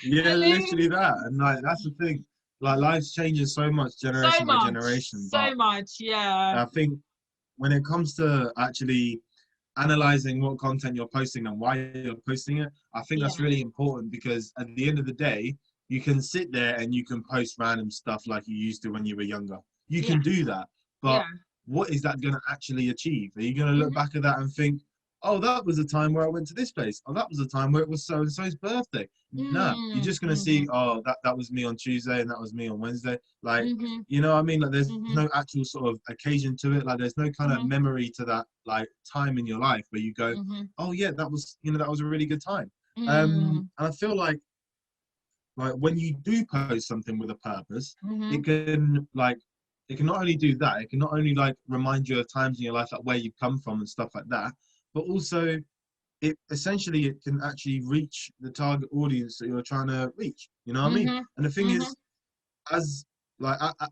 Yeah, literally that. And like that's the thing. Like life's changing so much generation by generation. So much, yeah. I think when it comes to actually analyzing what content you're posting and why you're posting it, I think that's really important, because at the end of the day, you can sit there and you can post random stuff like you used to when you were younger. You can do that, but what is that going to actually achieve? Are you going to look back at that and think, oh, that was a time where I went to this place. Oh, that was a time where it was so and so's birthday. No, you're just gonna see, oh, that was me on Tuesday and that was me on Wednesday. Like, you know what I mean? Like, there's no actual sort of occasion to it. Like, there's no kind of memory to that like time in your life where you go, oh yeah, that was, you know, that was a really good time. And I feel like when you do post something with a purpose, it can not only do that, it can not only like remind you of times in your life, like where you've come from and stuff like that, but also it can actually reach the target audience that you're trying to reach. You know what I mean? And the thing is, as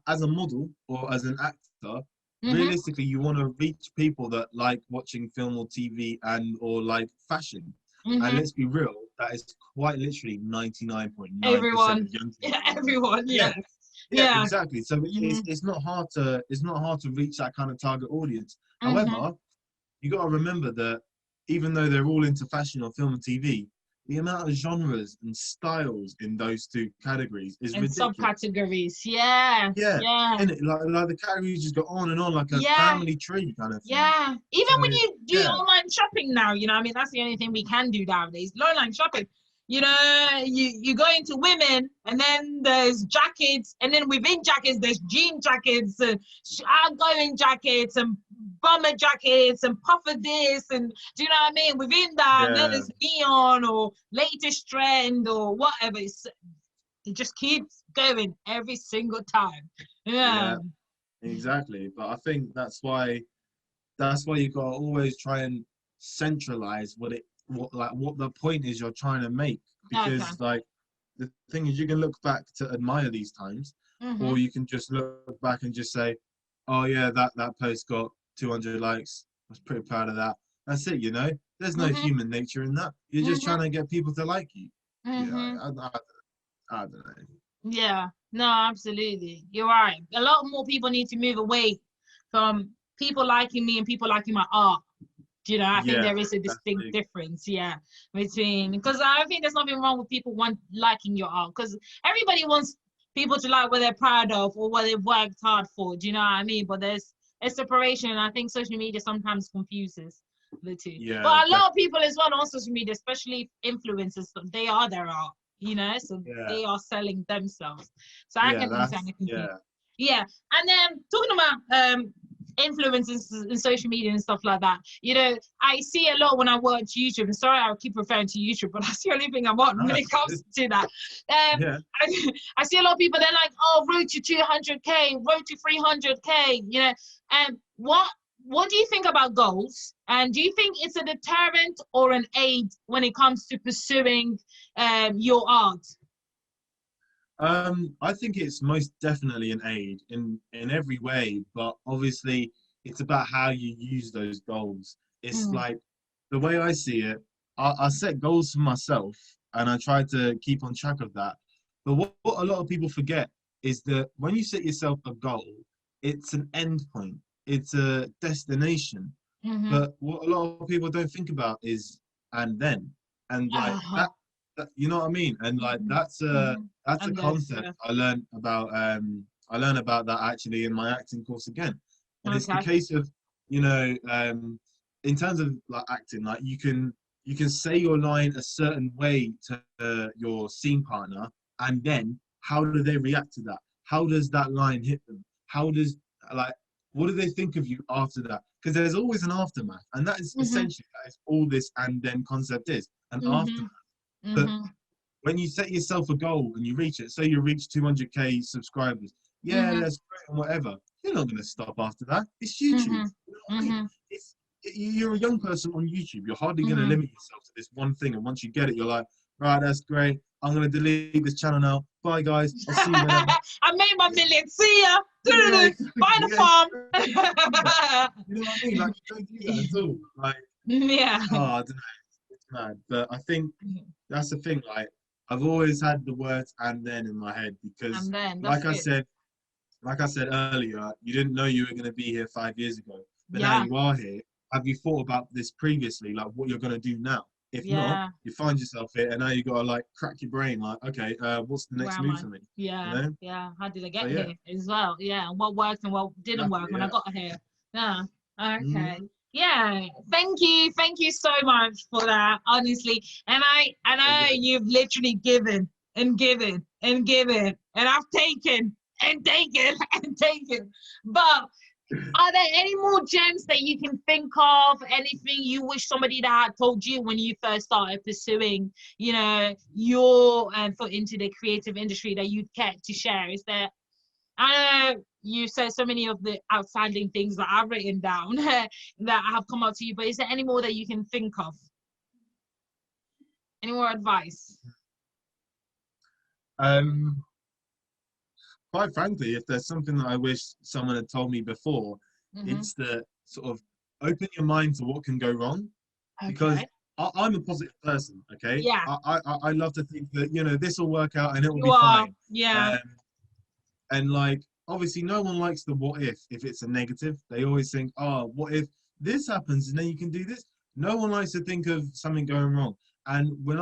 as a model or as an actor, realistically, you want to reach people that like watching film or TV and or like fashion. And let's be real, that is quite literally 99.9% of young people. Everyone, yeah. Yeah, exactly. So it's not hard to reach that kind of target audience. However, you got to remember that even though they're all into fashion or film and TV, the amount of genres and styles in those two categories is ridiculous. Subcategories, yeah. And like the categories just go on and on like a family tree kind of thing. Yeah, even when you do online shopping now, you know, I mean, that's the only thing we can do nowadays, online shopping. You know, you go into women, and then there's jackets, and then within jackets there's jean jackets and outgoing jackets and bomber jackets and puffer this, and do you know what I mean? Within that, and then there's neon or latest trend or whatever. It just keeps going every single time. Yeah, exactly. But I think that's why you gotta always try and centralize what the point is you're trying to make, because like the thing is, you can look back to admire these times, or you can just look back and just say, oh yeah, that post got 200 likes, I was pretty proud of that. That's it, you know. There's no human nature in that. You're just trying to get people to like you. I don't know. Yeah, no, absolutely, you're right. A lot more people need to move away from people liking me and people liking my art. You know, I think there is a distinct difference, between, because I think there's nothing wrong with people liking your art, because everybody wants people to like what they're proud of or what they've worked hard for. Do you know what I mean? But there's a separation, and I think social media sometimes confuses the two. Yeah, but a lot of people as well on social media, especially influencers, they are their art, you know, so they are selling themselves. So I can understand it. Yeah, and then talking about influencers in social media and stuff like that, you know, I see a lot when I watch YouTube, and sorry I'll keep referring to YouTube, but that's the only thing I'm on when it comes to that. I see a lot of people, they're like, oh, road to 200k, road to 300k, you know. And what do you think about goals, and do you think it's a deterrent or an aid when it comes to pursuing your art? I think it's most definitely an aid in every way, but obviously it's about how you use those goals. It's like, the way I see it, I set goals for myself and I try to keep on track of that. But what a lot of people forget is that when you set yourself a goal, it's an end point, it's a destination. But what a lot of people don't think about is and then, and like that, you know what I mean? And like that's a concept I learned about. I learned about that actually in my acting course again. And it's the case of, you know, in terms of like acting, like you can say your line a certain way to your scene partner, and then how do they react to that? How does that line hit them? How does, like, what do they think of you after that? Because there's always an aftermath, and that is essentially, that is all this and then concept is, an aftermath. But when you set yourself a goal and you reach it, say you reach 200k subscribers, that's great and whatever, you're not going to stop after that. It's YouTube. You know what I mean? You're a young person on YouTube. You're hardly going to limit yourself to this one thing. And once you get it, you're like, right, that's great. I'm going to delete this channel now. Bye, guys. I'll see you whenever. I made my million. See ya. Buy the farm. You know what I mean? Like, you don't do that at all. Like, I don't know. It's mad. But I think that's the thing. Like, I've always had the words "and then" in my head, because, like I said earlier, you didn't know you were going to be here 5 years ago, but now you are here. Have you thought about this previously, like what you're going to do now? If not, you find yourself here, and now you got to like crack your brain, like, okay, what's the next move for me? You know? How did I get here as well? Yeah, and what worked and what didn't work when I got here? Yeah, okay. Yeah, thank you so much for that, honestly. And I know you've literally given and given and given, and I've taken and taken and taken. But are there any more gems that you can think of? Anything you wish somebody that had told you when you first started pursuing, you know, your foot into the creative industry that you'd care to share? Is there, I know you said so many of the outstanding things that I've written down that have come up to you, but is there any more that you can think of? Any more advice? Um, Quite frankly, if there's something that I wish someone had told me before, Mm-hmm. it's to sort of open your mind to what can go wrong. Because Okay. I'm a positive person, okay? Yeah, I love to think that, you know, this will work out and it will you be are. fine. Yeah. Um, and like, obviously, no one likes the what if it's a negative. They always think, oh, what if this happens and then you can do this? No one likes to think of something going wrong. And when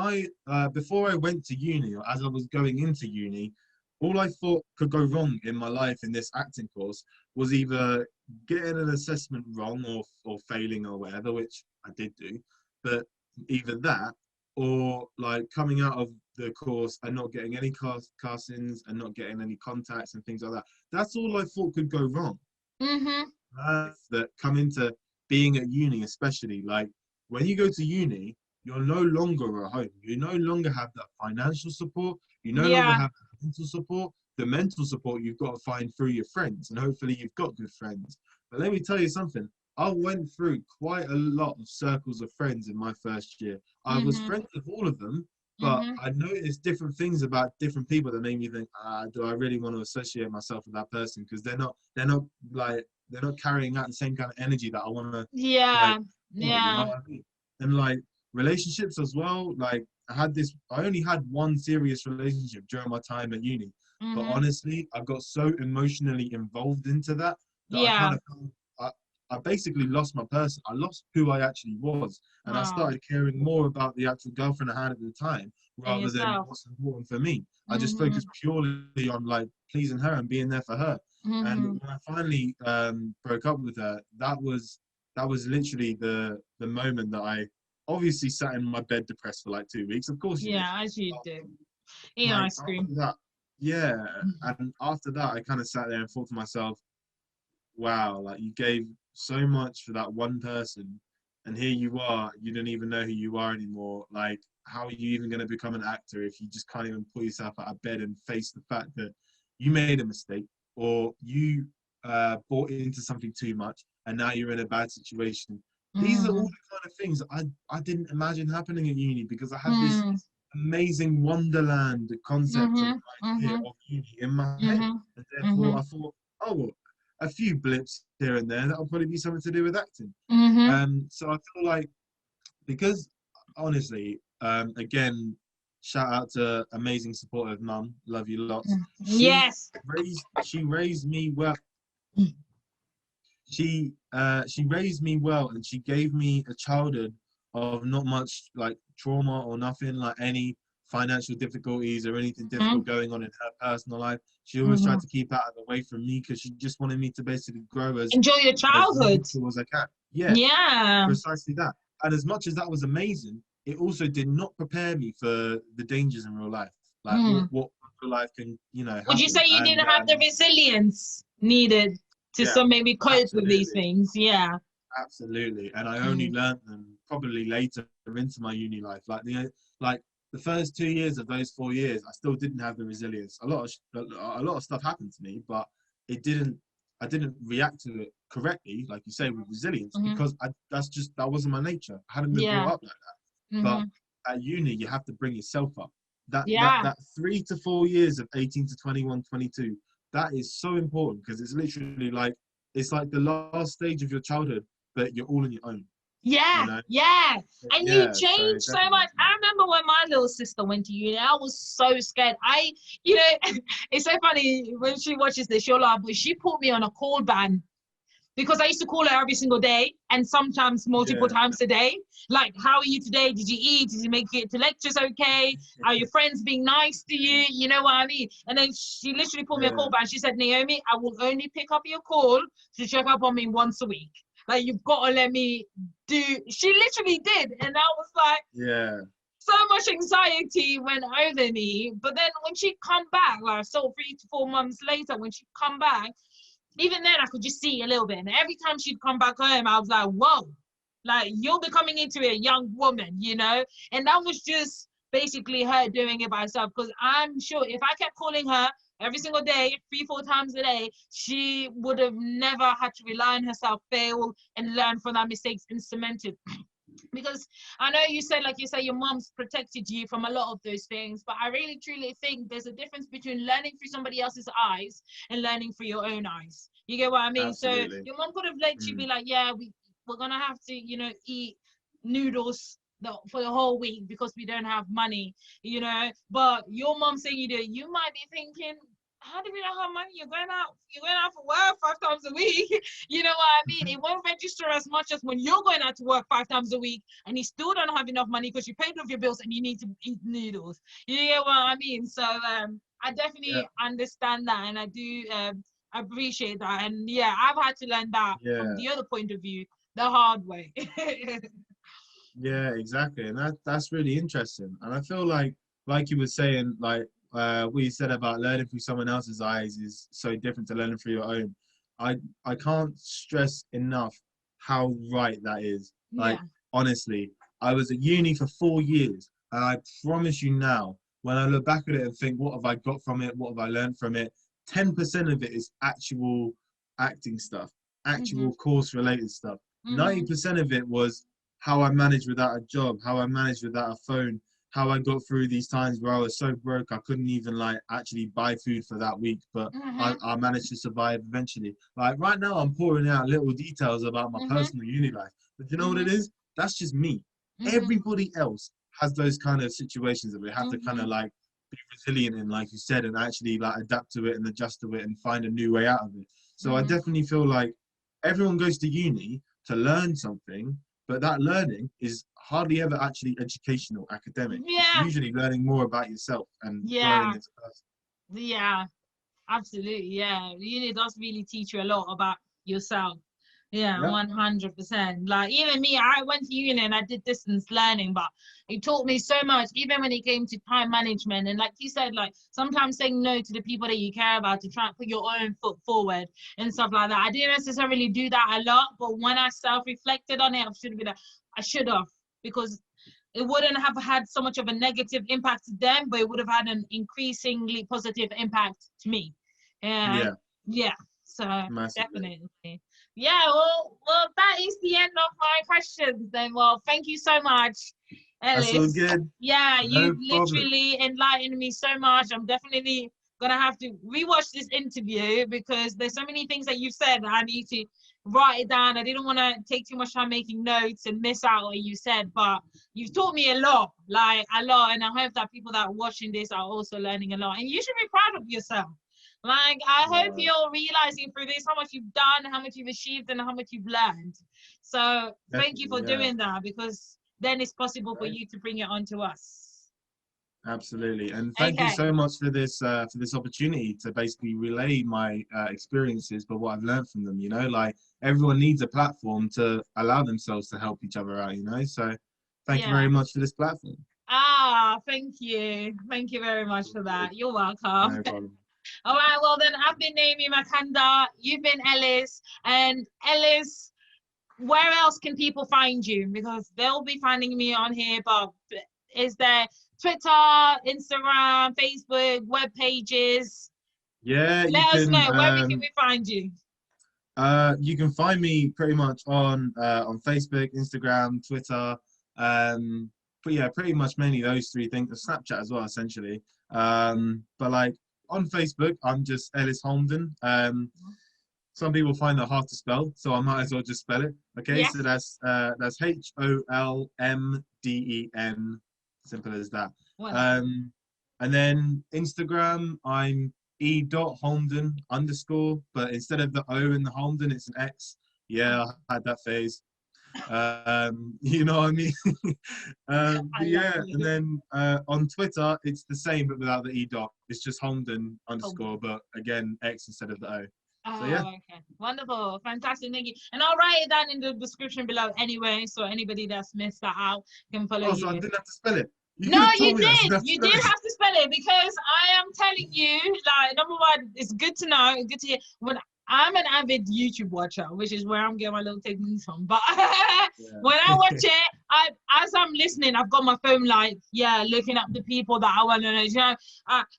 before I went to uni, or as I was going into uni, all I thought could go wrong in my life in this acting course was either getting an assessment wrong or failing or whatever, which I did do, but either that or like coming out of the course and not getting any castings and not getting any contacts and things like that. That's all I thought could go wrong. Mm-hmm. That come into being at uni, especially like when you go to uni, you're no longer at home. You no longer have that financial support. You no longer Yeah. have mental support. The mental support you've got to find through your friends, and hopefully you've got good friends. But let me tell you something. I went through quite a lot of circles of friends in my first year. I was Mm-hmm. friends with all of them, but Mm-hmm. I noticed different things about different people that made me think, do I really want to associate myself with that person? Because they're not carrying out the same kind of energy that I want to like Yeah. follow, you know Yeah. what I mean? And like relationships as well, like I only had one serious relationship during my time at uni. But Mm-hmm. honestly, I got so emotionally involved into that that I Yeah. kind of I, I basically lost my person. I lost who I actually was. And I Oh, started caring more about the actual girlfriend I had at the time and rather than yourself. what's important for me. I just Mm-hmm. focused purely on like pleasing her and being there for her. And Mm-hmm. when I finally broke up with her, that was literally the moment that I obviously sat in my bed depressed for like 2 weeks. Of course you do. Yeah, as you But, do. Eating like ice after cream. that, yeah. And after that, I kind of sat there and thought to myself, wow, like you gave so much for that one person, and here you are, you don't even know who you are anymore. Like, how are you even going to become an actor if you just can't even pull yourself out of bed and face the fact that you made a mistake or you bought into something too much and now you're in a bad situation? These are all Mm. the kind of things I didn't imagine happening at uni because I had this Mm. amazing wonderland concept of Mm-hmm. an idea Mm-hmm. of uni in my head. Mm-hmm. And Mm-hmm. therefore I thought, oh, well, a few blips here and there that'll probably be something to do with acting. Mm-hmm. So I feel like because honestly, again, shout out to amazing supportive mum, love you lots. Yes. She raised me well. She raised me well, and she gave me a childhood of not much like trauma or nothing like any financial difficulties or anything Mm-hmm. difficult going on in her personal life. She always tried Mm-hmm. to keep out of the way from me because she just wanted me to basically grow Enjoy your as childhood. little as I can. Yeah, Yeah. precisely that. And as much as that was amazing, it also did not prepare me for the dangers in real life, like Mm. what real life can, you know, Would you happen. say you And didn't have the resilience needed to yeah, some maybe cope with these absolutely. things? Yeah. Absolutely, and I only Mm. learned them probably later into my uni life. Like the first 2 years of those 4 years, I still didn't have the resilience. A lot of stuff happened to me, but it didn't. I didn't react to it correctly, like you say, with resilience, Mm-hmm. because that wasn't my nature. I hadn't been Yeah. brought up like that. But Mm-hmm. at uni, you have to bring yourself up. Yeah. That 3 to 4 years of 18 to 21, 22, that is so important because it's literally like it's like the last stage of your childhood but you're all on your own, you Yeah, know? yeah. And you Yeah, so changed so definitely. much. I remember when my little sister went to uni, I was so scared. You know, it's so funny when she watches this, she'll laugh, but she put me on a call ban because I used to call her every single day and sometimes multiple Yeah. times a day. Like, how are you today? Did you eat? Did you make it to lectures okay? Are your friends being nice to you? You know what I mean? And then she literally put me a Yeah. call ban. She said, Naomi, I will only pick up your call to check up on me once a week. Like, you've got to let me do. She literally did. And I was like, Yeah. so much anxiety went over me. But then when she come back, like, so 3 to 4 months later, when she come back, even then I could just see a little bit. And every time she'd come back home, I was like, whoa, like, you're becoming into a young woman, you know? And that was just basically her doing it by herself. Because I'm sure if I kept calling her every single day, 3, 4 times a day, she would have never had to rely on herself, fail, and learn from that mistakes and cement it. Because I know you said, like you say, your mom's protected you from a lot of those things, but I really truly think there's a difference between learning through somebody else's eyes and learning through your own eyes. You get what I mean? Absolutely. So your mom could have let you be like, yeah, we're gonna have to, you know, eat noodles for the whole week because we don't have money, you know. But your mom saying you do it, you might be thinking, how do we not have money? You're going out for work 5 times a week. You know what I mean? It won't register as much as when you're going out to work 5 times a week and you still don't have enough money because you paid off your bills and you need to eat noodles. You know what I mean? So I definitely understand that, and I do appreciate that. And yeah, I've had to learn that from the other point of view, the hard way. Yeah, exactly. And that's really interesting. And I feel like you were saying, like what you said about learning through someone else's eyes is so different to learning through your own. I can't stress enough how right that is. Like, honestly, I was at uni for 4 years, and I promise you now, when I look back at it and think, what have I got from it? What have I learned from it? 10% of it is actual acting stuff, actual course related stuff. 90% of it was how I managed without a job, how I managed without a phone, how I got through these times where I was so broke I couldn't even like actually buy food for that week, but I managed to survive eventually. Like right now I'm pouring out little details about my personal uni life, but you know what it is? That's just me. Everybody else has those kind of situations that we have to kind of like be resilient in, like you said, and actually like adapt to it and adjust to it and find a new way out of it. So I definitely feel like everyone goes to uni to learn something, but that learning is hardly ever actually educational, academic. It's usually learning more about yourself and growing as a person. Yeah, absolutely. Yeah, uni does really teach you a lot about yourself. Yeah, 100%. Like even me, I went to uni and I did distance learning, but it taught me so much, even when it came to time management. And like you said, like sometimes saying no to the people that you care about to try and put your own foot forward and stuff like that. I didn't necessarily do that a lot, but when I self-reflected on it, I should have, because it wouldn't have had so much of a negative impact to them, but it would have had an increasingly positive impact to me. Yeah. So Massively. definitely. Yeah, well, that is the end of my questions then. Well, thank you so much, That's all Ellis. good. Yeah, No you've problem. literally enlightened me so much. I'm definitely gonna have to rewatch this interview because there's so many things that you've said that I need to write it down. I didn't want to take too much time making notes and miss out what you said, but you've taught me a lot, like a lot, and I hope that people that are watching this are also learning a lot. And you should be proud of yourself. Like, I hope you're realizing through this how much you've done, how much you've achieved, and how much you've learned. So thank you for doing that, because then it's possible for you to bring it on to us. Absolutely, and thank you so much for this opportunity to basically relay my experiences, but what I've learned from them. You know, like everyone needs a platform to allow themselves to help each other out. You know, so thank you very much for this platform. Thank you very much for that. You're welcome. No problem. All right, well then, I've been Naomi Makanda, you've been Ellis, and Ellis, where else can people find you? Because they'll be finding me on here, but is there Twitter, Instagram, Facebook, web pages? Yeah, Let us know, where can we find you? You can find me pretty much on Facebook, Instagram, Twitter, but yeah, pretty much mainly those three things. Snapchat as well, essentially. But like on Facebook, I'm just Ellis Homlden. Some people find that hard to spell, so I might as well just spell it. Okay, so that's Holmden. Simple as that. And then Instagram, I'm e.holmden_, but instead of the O in the Holmden, it's an X. Yeah, I had that phase. You know what I mean? But yeah, and then on Twitter, it's the same, but without the E dot. It's just Holmden_, but again, X instead of the O. Oh, So yeah. okay. Wonderful. Fantastic. Thank you. And I'll write it down in the description below anyway, so anybody that's missed that out can follow Oh, so I you. didn't have to spell it. You No, could have you told me that. I did. didn't have to You spell did it. have to spell it because I am telling you, like, number one, it's good to know, good to hear. When I'm an avid YouTube watcher, which is where I'm getting my little techniques from. But when I Yeah. watch it, as I'm listening, I've got my phone like, yeah, looking up the people that I want to know. You know,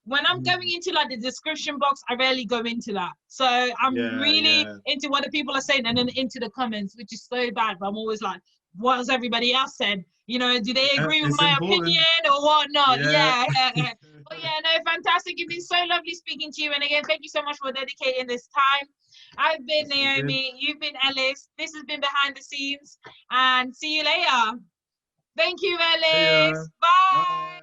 when I'm going into like the description box, I rarely go into that. So I'm Yeah, really yeah. into what the people are saying and then into the comments, which is so bad. But I'm always like, what has everybody else said? You know, do they agree with It's my important. opinion or whatnot? Yeah. Yeah. But yeah, no, fantastic. It's been so lovely speaking to you. And again, thank you so much for dedicating this time. I've been That's all good. Naomi. You've been Ellis. This has been Behind the Scenes. And see you later. Thank you, See ya. Ellis. Bye. Bye.